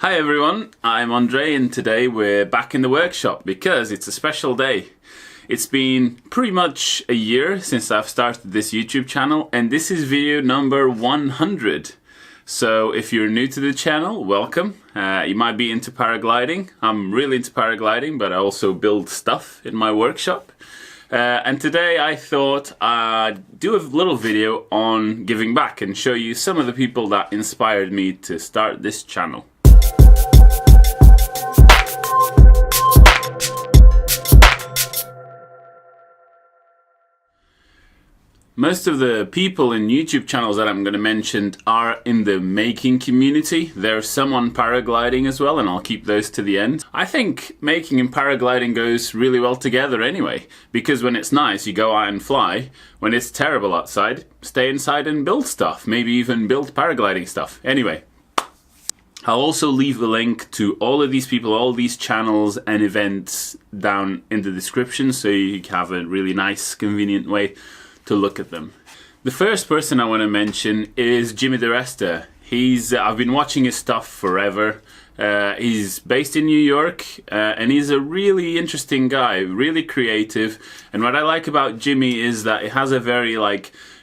Hi everyone, I'm Andre and today we're back in the workshop because it's a special day. It's been pretty much a year since I've started this YouTube channel and this is video number 100. So if you're new to the channel, welcome. You might be into paragliding. I'm really into paragliding, but I also build stuff in my workshop. And today I thought I'd do a little video on giving back and show you some of the people that inspired me to start this channel. Most of the people in YouTube channels that I'm going to mention are in the making community. There are some on paragliding as well, and I'll keep those to the end. I think making and paragliding goes really well together anyway, because when it's nice, you go out and fly. When it's terrible outside, stay inside and build stuff, maybe even build paragliding stuff. Anyway, I'll also leave a link to all of these people, all these channels and events down in the description, so you have a really nice, convenient way to look at them. The first person I want to mention is DiResta. I've been watching his stuff forever. He's based in New York and he's a really interesting guy, really creative. And what I like about Jimmy is that he has a very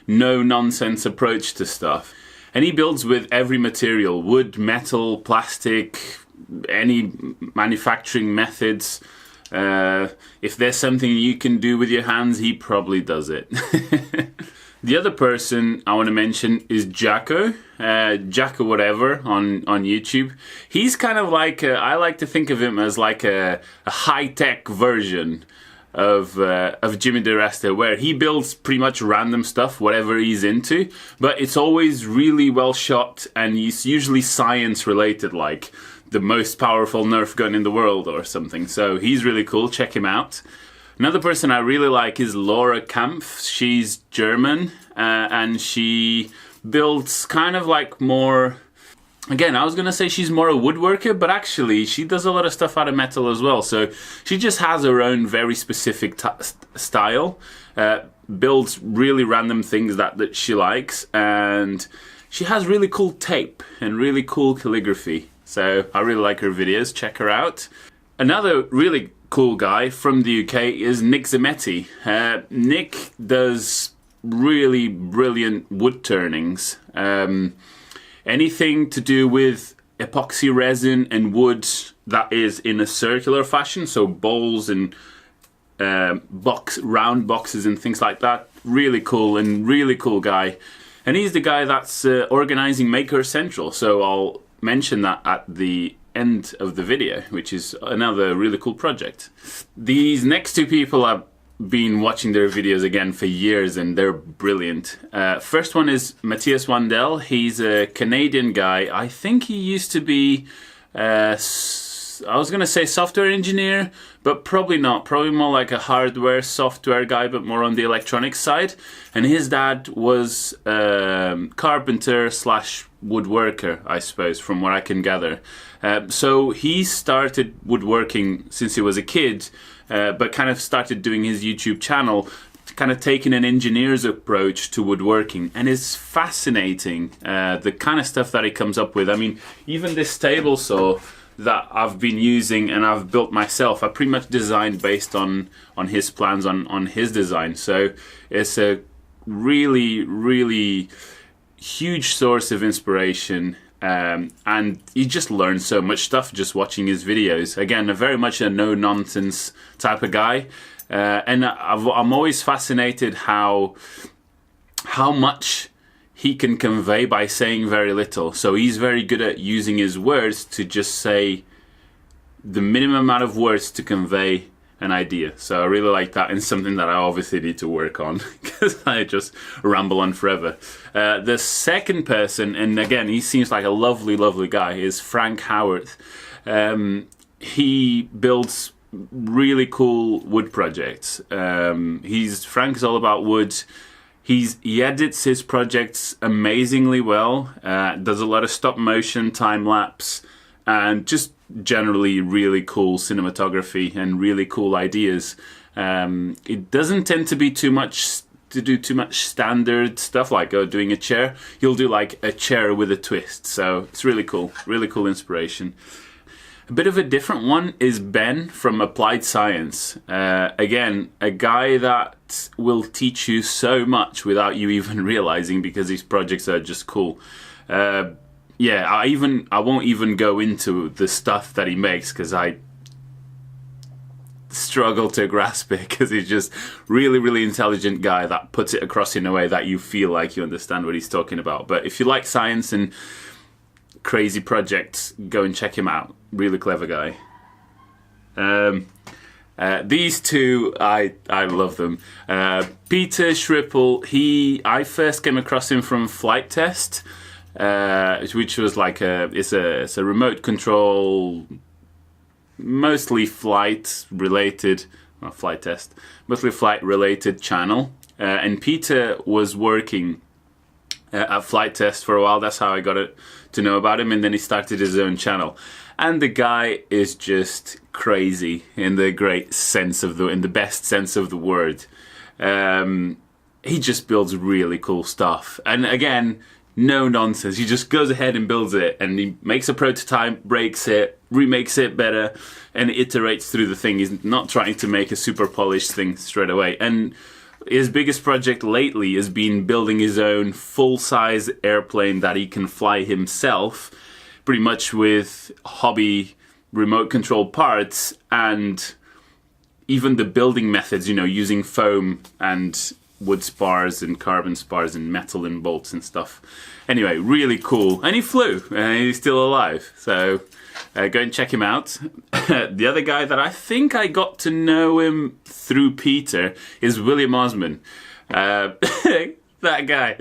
no-nonsense approach to stuff. And he builds with every material: wood, metal, plastic, any manufacturing methods. If there's something you can do with your hands, he probably does it. The other person I want to mention is Giaco Whatever on YouTube. He's kind of like I like to think of him as like a high-tech version of Jimmy DiResta, where he builds pretty much random stuff, whatever he's into, but it's always really well shot and it's usually science related, like the most powerful Nerf gun in the world or something. So he's really cool, check him out. Another person I really like is Kampf. She's German and she builds kind of like more, again, I was going to say she's more a woodworker, but actually she does a lot of stuff out of metal as well. So she just has her own very specific style, builds really random things that she likes, and she has really cool tape and really cool calligraphy. So I really like her videos, check her out. Another really cool guy from the UK is Zammeti. Nick does really brilliant wood turnings. Anything to do with epoxy resin and wood that is in a circular fashion, so bowls and round boxes and things like that. Really cool and really cool guy. And he's the guy that's organizing Maker Central, so I'll mention that at the end of the video, which is another really cool project. These next two people, I've been watching their videos again for years and they're brilliant. First one is Matthias Wandel. He's a Canadian guy. I think he used to be I was gonna say software engineer, but probably not. Probably more like a hardware, software guy, but more on the electronics side. And his dad was carpenter slash woodworker, I suppose, from what I can gather. So he started woodworking since he was a kid, but kind of started doing his YouTube channel, kind of taking an engineer's approach to woodworking, and it's fascinating the kind of stuff that he comes up with. I mean, even this table saw that I've been using and I've built myself, I pretty much designed based on his plans, on his design. So it's a really huge source of inspiration, and you just learn so much stuff just watching his videos. Again, very much a no-nonsense type of guy, and I'm always fascinated how much he can convey by saying very little. So he's very good at using his words to just say the minimum amount of words to convey an idea. So I really like that, and something that I obviously need to work on because I just ramble on forever. The second person, and again he seems like a lovely guy, is Howarth. He builds really cool wood projects. Frank is all about wood. He edits his projects amazingly well, does a lot of stop motion, time lapse, and just generally really cool cinematography and really cool ideas. It doesn't tend to be too much to do too much standard stuff like doing a chair. He'll do like a chair with a twist. So it's really cool inspiration. A bit of a different one is Ben from Applied Science. Again, a guy that will teach you so much without you even realizing, because these projects are just cool. Yeah, I won't even go into the stuff that he makes because I struggle to grasp it, because he's just really intelligent guy that puts it across in a way that you feel like you understand what he's talking about. But if you like science and crazy projects, go and check him out. Really clever guy. These two, I love them. Peter Sripol, I first came across him from Flight Test, which was like it's a remote control, mostly flight related, well, Flight Test, mostly flight related channel. And Peter was working at Flight Test for a while. That's how I got to know about him. And then he started his own channel. And the guy is just crazy in the in the best sense of the word. He just builds really cool stuff. And again, no nonsense. He just goes ahead and builds it, and he makes a prototype, breaks it, remakes it better, and iterates through the thing. He's not trying to make a super polished thing straight away. And his biggest project lately has been building his own full-size airplane that he can fly himself, pretty much with hobby remote control parts, and even the building methods, using foam and wood spars and carbon spars and metal and bolts and stuff. Anyway, really cool. And he flew, and he's still alive. So go and check him out. The other guy that I think I got to know him through Peter is William Osman. That guy.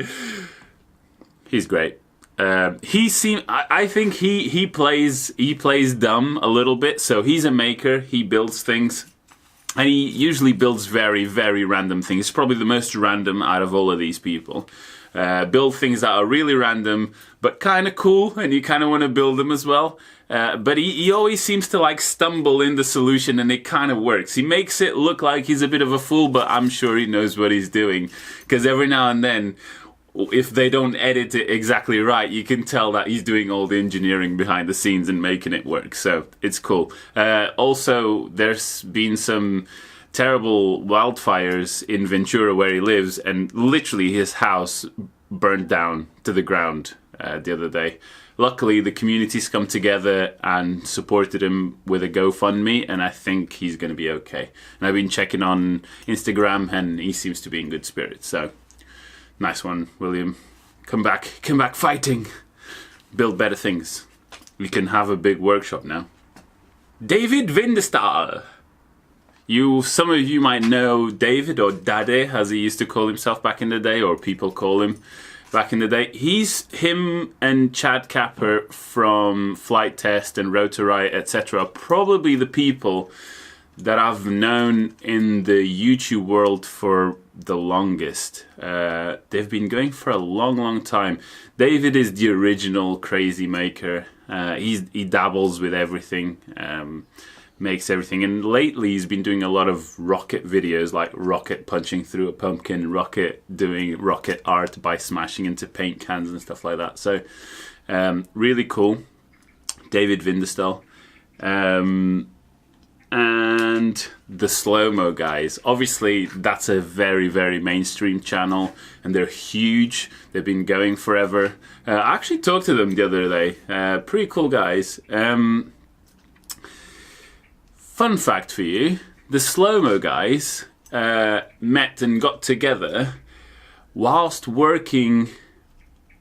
He's great. I think he plays dumb a little bit. So he's a maker. He builds things. And he usually builds very random things. He's probably the most random out of all of these people. Build things that are really random, but kind of cool, and you kind of want to build them as well. But he always seems to like stumble in the solution, and it kind of works. He makes it look like he's a bit of a fool, but I'm sure he knows what he's doing. Because every now and then, if they don't edit it exactly right, you can tell that he's doing all the engineering behind the scenes and making it work. So it's cool. Also, there's been some terrible wildfires in Ventura where he lives, and literally his house burned down to the ground the other day. Luckily, the community's come together and supported him with a GoFundMe, and I think he's going to be okay. And I've been checking on Instagram, and he seems to be in good spirits. So nice one, William. Come back fighting. Build better things. We can have a big workshop now. David Windestal. Some of you might know David, or Dade, as he used to call himself back in the day, or people call him back in the day. Him and Chad Capper from Flight Test and Rotorite, etc. are probably the people that I've known in the YouTube world for the longest. They've been going for a long time. David is the original crazy maker. He dabbles with everything, makes everything, and lately he's been doing a lot of rocket videos, like rocket punching through a pumpkin, rocket doing rocket art by smashing into paint cans and stuff like that. So really cool. David Windestal. And the slow-mo guys. Obviously, that's a very mainstream channel, and they're huge. They've been going forever. I actually talked to them the other day. Pretty cool guys. Fun fact for you, the slow-mo guys met and got together whilst working,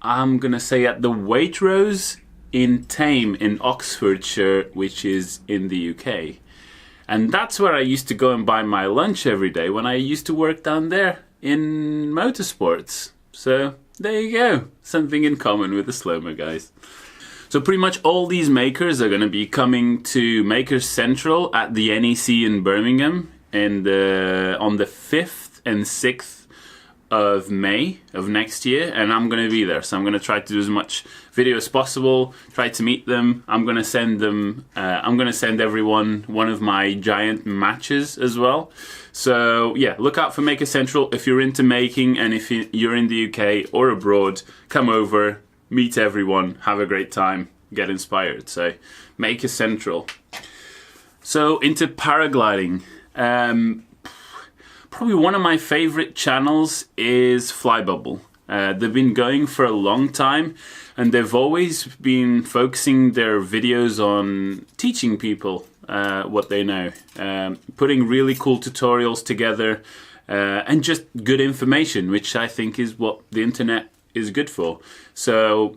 I'm going to say, at the Waitrose in Tame in Oxfordshire, which is in the UK. And that's where I used to go and buy my lunch every day when I used to work down there in motorsports. So there you go. Something in common with the slow-mo guys. So pretty much all these makers are going to be coming to Makers Central at the NEC in Birmingham on the 5th and 6th of May of next year, and I'm going to be there. So I'm going to try to do as much video as possible, try to meet them. I'm going to send them, I'm going to send everyone one of my giant matches as well. So yeah, look out for Maker Central if you're into making, and if you're in the UK or abroad, come over, meet everyone, have a great time, get inspired. So Maker Central. So into paragliding. Probably one of my favorite channels is Flybubble. They've been going for a long time, and they've always been focusing their videos on teaching people what they know, putting really cool tutorials together, and just good information, which I think is what the internet is good for. So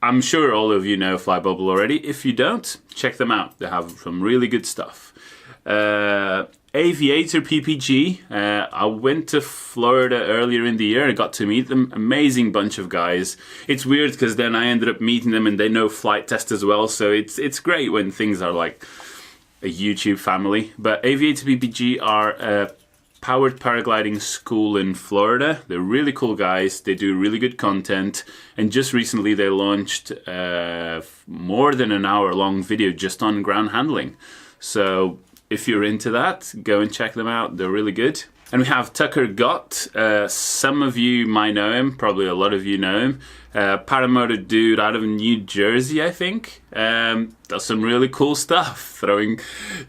I'm sure all of you know Flybubble already. If you don't, check them out. They have some really good stuff. Aviator PPG. I went to Florida earlier in the year and got to meet them. Amazing bunch of guys. It's weird because then I ended up meeting them and they know flight test as well. So it's great when things are like a YouTube family. But Aviator PPG are a powered paragliding school in Florida. They're really cool guys. They do really good content. And just recently they launched more than an hour-long video just on ground handling. So if you're into that, go and check them out. They're really good. And we have Tucker Gott. Some of you might know him. Probably a lot of you know him. Paramotor dude out of New Jersey, I think. Does some really cool stuff. Throwing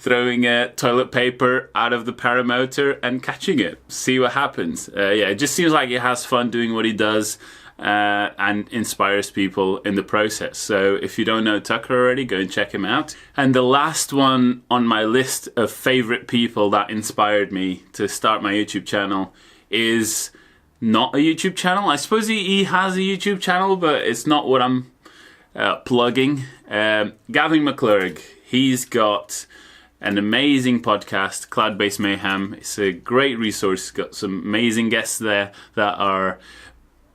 toilet paper out of the paramotor and catching it. See what happens. Yeah, it just seems like he has fun doing what he does. And inspires people in the process. So if you don't know Tucker already, go and check him out. And the last one on my list of favorite people that inspired me to start my YouTube channel is not a YouTube channel. I suppose he has a YouTube channel, but it's not what I'm plugging. Gavin McClurg. He's got an amazing podcast, Cloudbase Mayhem. It's a great resource. Got some amazing guests there that are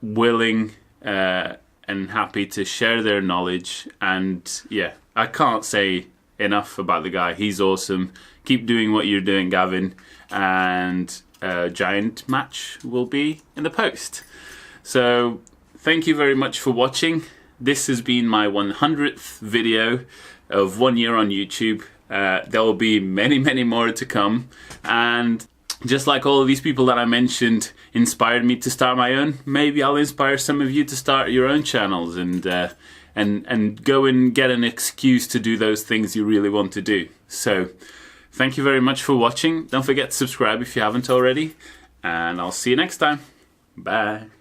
willing and happy to share their knowledge. And yeah, I can't say enough about the guy. He's awesome. Keep doing what you're doing, Gavin, and a giant match will be in the post. So thank you very much for watching. This has been my 100th video of 1 year on YouTube. There will be many more to come, and just like all of these people that I mentioned inspired me to start my own, maybe I'll inspire some of you to start your own channels and go and get an excuse to do those things you really want to do. So thank you very much for watching. Don't forget to subscribe if you haven't already, and I'll see you next time. Bye.